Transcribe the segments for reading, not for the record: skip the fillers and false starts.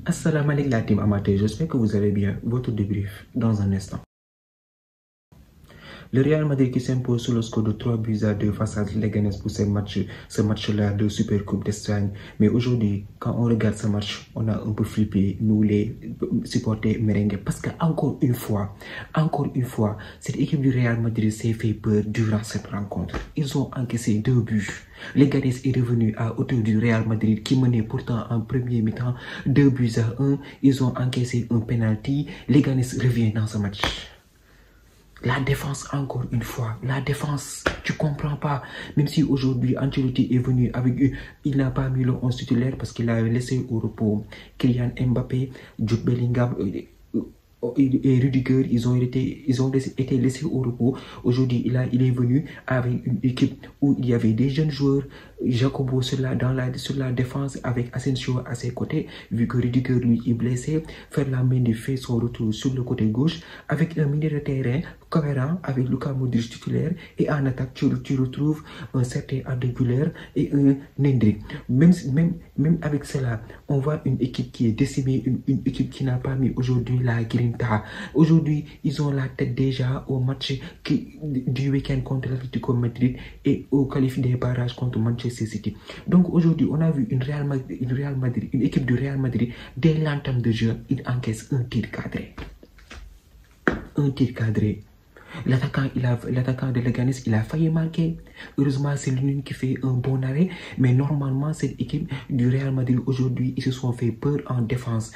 Assalamu alaikum la team amateur, j'espère que vous allez bien. Votre débrief dans un instant. Le Real Madrid qui s'impose sur le score de 3-2 face à Leganés pour ce match-là de Super Coupe d'Espagne. Mais aujourd'hui, quand on regarde ce match, on a un peu flippé, nous les supporters merengues. Parce qu'encore une fois, cette équipe du Real Madrid s'est fait peur durant cette rencontre. Ils ont encaissé 2 buts. Leganés est revenu à hauteur du Real Madrid qui menait pourtant en premier mi-temps 2-1. Ils ont encaissé un penalty. Leganés revient dans ce match. La défense, encore une fois, la défense, tu comprends pas. Même si aujourd'hui, Ancelotti est venu avec eux, il n'a pas mis le 11 titulaire parce qu'il a laissé au repos Kylian Mbappé, Jude Bellingham et Rudiger, ils ont été laissés au repos. Aujourd'hui, il est venu avec une équipe où il y avait des jeunes joueurs, Jacobo sur la défense avec Asensio à ses côtés, vu que Rudiger lui est blessé, Ferland fait son retour sur le côté gauche avec un milieu de terrain cohérent avec Luka Modric titulaire, et en attaque tu retrouves un certain Arda Güler et un Endrick. Même avec cela, on voit une équipe qui est décimée, une équipe qui n'a pas mis aujourd'hui la grinta. Aujourd'hui, ils ont la tête déjà au match du week-end contre l'Atlético Madrid et au qualif des barrages contre Manchester City. Donc aujourd'hui, on a vu une équipe du Real Madrid, dès l'entame de jeu, il encaisse un tir cadré. Un tir cadré. L'attaquant de Leganés, il a failli marquer. Heureusement, c'est lui qui fait un bon arrêt. Mais normalement, cette équipe du Real Madrid aujourd'hui, ils se sont fait peur en défense.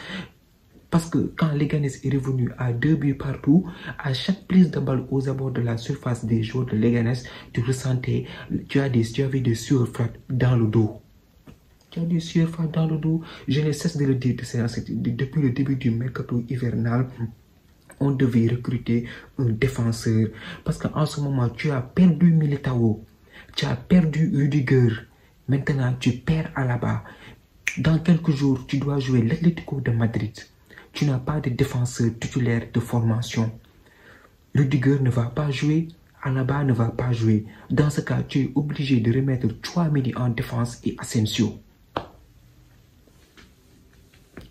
Parce que quand Leganés est revenu à 2 buts partout, à chaque prise de balle aux abords de la surface des joueurs de Leganés, tu ressentais, tu avais des sueurs froides dans le dos. Tu as des sueurs froides dans le dos. Je ne cesse de le dire depuis le début du mercato hivernal. On devait recruter un défenseur. Parce qu'en ce moment, tu as perdu Militao. Tu as perdu Rudiger. Maintenant, tu perds Alaba. Dans quelques jours, tu dois jouer l'Atlético de Madrid. Tu n'as pas de défenseur titulaire de formation. Rudiger ne va pas jouer. Alaba ne va pas jouer. Dans ce cas, tu es obligé de remettre Tchouaméni en défense et Asensio.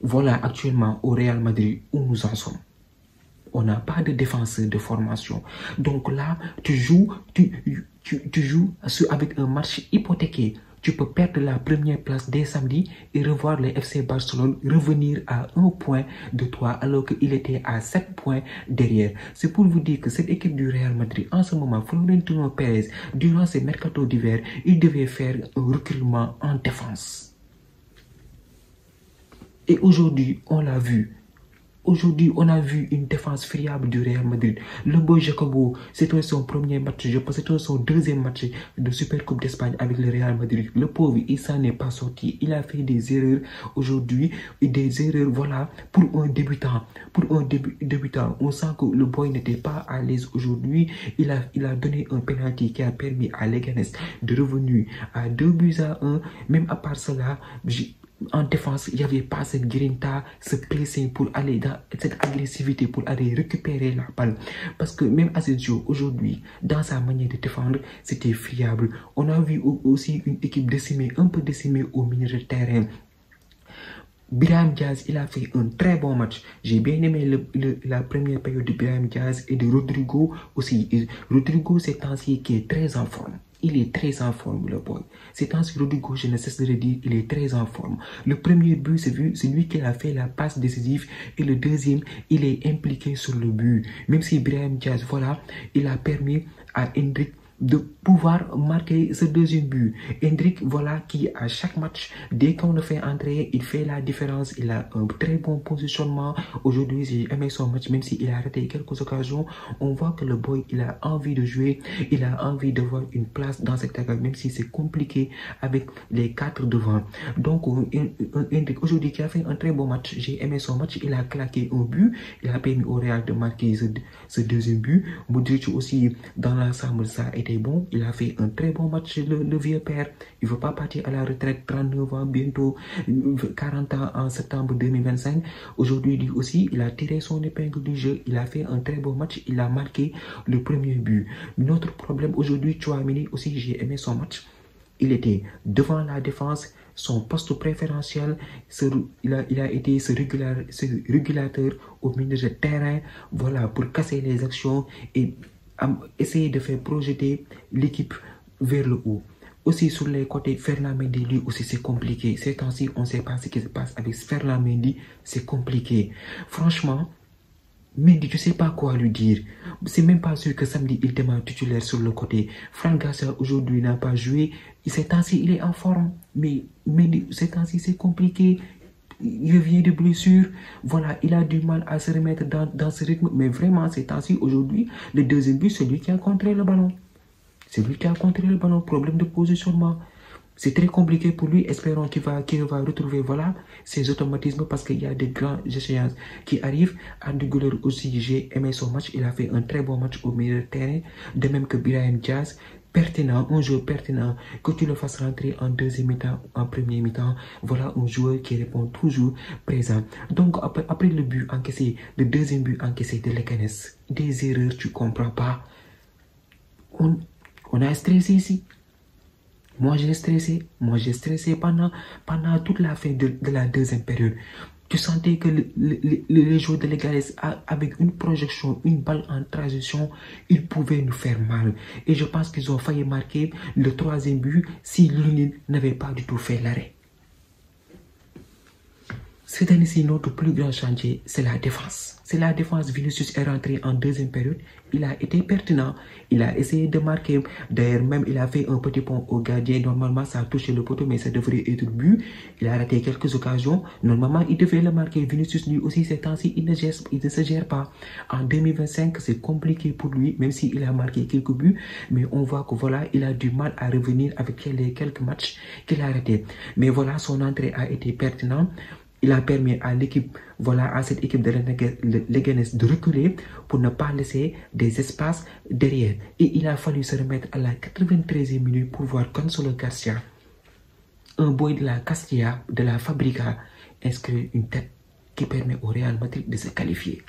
Voilà actuellement au Real Madrid où nous en sommes. On n'a pas de défenseur de formation. Donc là, tu joues avec un match hypothéqué. Tu peux perdre la première place dès samedi et revoir le FC Barcelone revenir à 1 point de toi alors qu'il était à 7 points derrière. C'est pour vous dire que cette équipe du Real Madrid, en ce moment, Florentino Pérez, durant ces mercato d'hiver, il devait faire un recrutement en défense. Et aujourd'hui, on l'a vu. Aujourd'hui, on a vu une défense fiable du Real Madrid. Le boy Jacobo, c'était son premier match, je pense que c'était son deuxième match de Super Coupe d'Espagne avec le Real Madrid. Le pauvre, il s'en est pas sorti. Il a fait des erreurs aujourd'hui, des erreurs, voilà, pour un débutant. Pour un débutant, on sent que le boy n'était pas à l'aise aujourd'hui. Il a donné un penalty qui a permis à Leganés de revenir à 2-1. Même à part cela, en défense, il n'y avait pas cette grinta, ce pressing pour aller dans cette agressivité pour aller récupérer la balle. Parce que même Asensio, aujourd'hui, dans sa manière de défendre, c'était fiable. On a vu aussi une équipe décimée, un peu décimée au milieu de terrain. Brahim Diaz, il a fait un très bon match. J'ai bien aimé la première période de Brahim Diaz et de Rodrigo aussi. Et Rodrigo, c'est un ancien qui est très en forme. Il est très en forme, le boy. C'est un Rodrigo, je ne cesse de le dire, il est très en forme. Le premier but, c'est lui qui a fait la passe décisive. Et le deuxième, il est impliqué sur le but. Même si Brahim Diaz, voilà, il a permis à Endrick de pouvoir marquer ce deuxième but. Endrick, voilà, qui à chaque match, dès qu'on le fait entrer, il fait la différence. Il a un très bon positionnement. Aujourd'hui, j'ai aimé son match, même s'il a raté quelques occasions. On voit que le boy, il a envie de jouer. Il a envie d'avoir une place dans cette attaque, même si c'est compliqué avec les 4 devant. Donc, Endrick, aujourd'hui, qui a fait un très bon match. J'ai aimé son match. Il a claqué un but. Il a permis au Real de marquer ce deuxième but. Modric aussi, dans l'ensemble, ça a été bon. Il a fait un très bon match, le vieux père. Il ne veut pas partir à la retraite, 39 ans, bientôt 40 ans en septembre 2025. Aujourd'hui, lui aussi, il a tiré son épingle du jeu. Il a fait un très bon match. Il a marqué le premier but. Notre problème aujourd'hui, Tchouaméni aussi, j'ai aimé son match. Il était devant la défense, son poste préférentiel, il a été ce régulateur au milieu de terrain, voilà, pour casser les actions et essayer de faire projeter l'équipe vers le haut. Aussi sur les côtés, Ferland Mendy, lui aussi c'est compliqué. Ces temps-ci, on ne sait pas ce qui se passe avec Ferland Mendy, c'est compliqué. Franchement, Mendy, tu ne sais pas quoi lui dire. C'est même pas sûr que samedi, il démarre titulaire sur le côté. Franck Garcia, aujourd'hui, n'a pas joué. Ces temps-ci, il est en forme. Mais Mendy, ces temps-ci, c'est compliqué. Il revient de blessure. Voilà, il a du mal à se remettre dans ce rythme. Mais vraiment, ces temps-ci, aujourd'hui, le deuxième but, c'est lui qui a contré le ballon. C'est lui qui a contré le ballon. Problème de positionnement. C'est très compliqué pour lui. Espérons qu'il va retrouver voilà, ses automatismes parce qu'il y a des grandes échéances qui arrivent. Arda Güler aussi, j'ai aimé son match. Il a fait un très bon match au milieu de terrain. De même que Brahim Diaz. Pertinent, un joueur pertinent. Que tu le fasses rentrer en deuxième mi-temps, en premier mi-temps. Voilà un joueur qui répond toujours présent. Donc après le but encaissé, le deuxième but encaissé de Leganes, des erreurs, tu ne comprends pas. On a stressé ici. Moi, j'ai stressé pendant toute la fin de la deuxième période. Tu sentais que les joueurs de Leganes, avec une projection, une balle en transition, ils pouvaient nous faire mal. Et je pense qu'ils ont failli marquer le troisième but si Lunin n'avait pas du tout fait l'arrêt. Cette année-ci, notre plus grand chantier, c'est la défense. C'est la défense. Vinicius est rentré en deuxième période. Il a été pertinent. Il a essayé de marquer. D'ailleurs, même, il a fait un petit pont au gardien. Normalement, ça a touché le poteau, mais ça devrait être but. Il a raté quelques occasions. Normalement, il devait le marquer. Vinicius, lui aussi, ces temps-ci, il ne se gère pas. En 2025, c'est compliqué pour lui, même s'il a marqué quelques buts. Mais on voit que voilà, il a du mal à revenir avec les quelques matchs qu'il a ratés. Mais voilà, son entrée a été pertinente. Il a permis à l'équipe, voilà, à cette équipe de Leganes de reculer pour ne pas laisser des espaces derrière. Et il a fallu se remettre à la 93e minute pour voir Gonçalo Garcia, un boy de la Castilla, de la Fabrica, inscrire une tête qui permet au Real Madrid de se qualifier.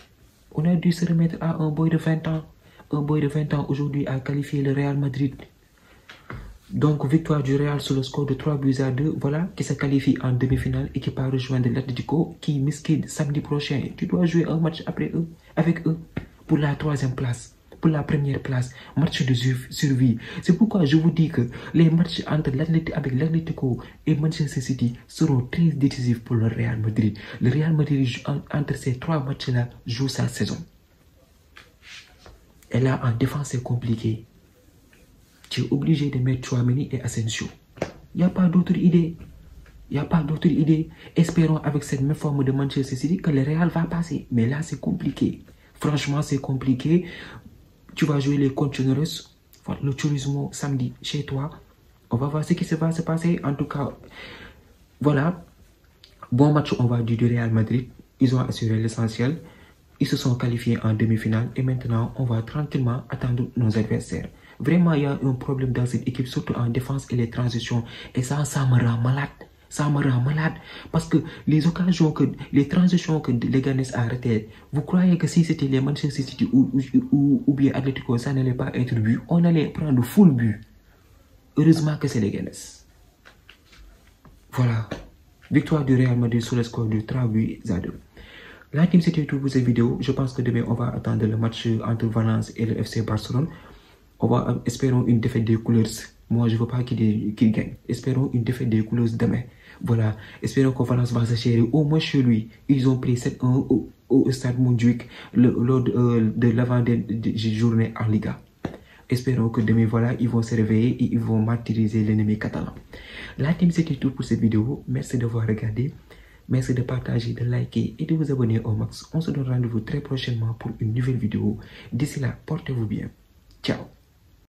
On a dû se remettre à un boy de 20 ans. Un boy de 20 ans aujourd'hui a qualifié le Real Madrid. Donc, victoire du Real sur le score de 3-2, voilà, qui se qualifie en demi-finale et qui part rejoindre l'Atlético, qui misquide samedi prochain. Tu dois jouer un match après eux, avec eux, pour la troisième place, pour la première place, match de survie. C'est pourquoi je vous dis que les matchs entre l'Atlético et Manchester City seront très décisifs pour le Real Madrid. Le Real Madrid, entre ces trois matchs-là, joue sa saison. Et là, en défense, c'est compliqué. Tu es obligé de mettre Tchouaméni et Asensio. Il n'y a pas d'autre idée. Il n'y a pas d'autre idée. Espérons avec cette même forme de Manchester City que le Real va passer. Mais là, c'est compliqué. Franchement, c'est compliqué. Tu vas jouer les Conteneurs, le tourisme samedi chez toi. On va voir ce qui va se passer. En tout cas, voilà. Bon match, on va dire, du Real Madrid. Ils ont assuré l'essentiel. Ils se sont qualifiés en demi-finale. Et maintenant, on va tranquillement attendre nos adversaires. Vraiment, il y a un problème dans cette équipe, surtout en défense et les transitions. Et ça me rend malade. Ça me rend malade. Parce que les transitions que Leganes a arrêtées, vous croyez que si c'était les Manchester City ou bien Atlético, ça n'allait pas être but, on allait prendre full but. Heureusement que c'est Leganes. Voilà. Victoire du Real Madrid sur le score de 3-2. La team, c'était tout pour cette vidéo. Je pense que demain, on va attendre le match entre Valence et le FC Barcelone. Espérons une défaite des Couleurs. Moi, je ne veux pas qu'il gagne. Espérons une défaite des Couleurs demain. Voilà. Espérons que Valence va se chérir. Au moins chez lui, ils ont pris 7-1 au stade Montjuic lors de l'avant-journée en Liga. Espérons que demain, voilà, ils vont se réveiller et ils vont martyriser l'ennemi catalan. La team, c'était tout pour cette vidéo. Merci d'avoir regardé. Merci de partager, de liker et de vous abonner au max. On se donne rendez-vous très prochainement pour une nouvelle vidéo. D'ici là, portez-vous bien. Ciao.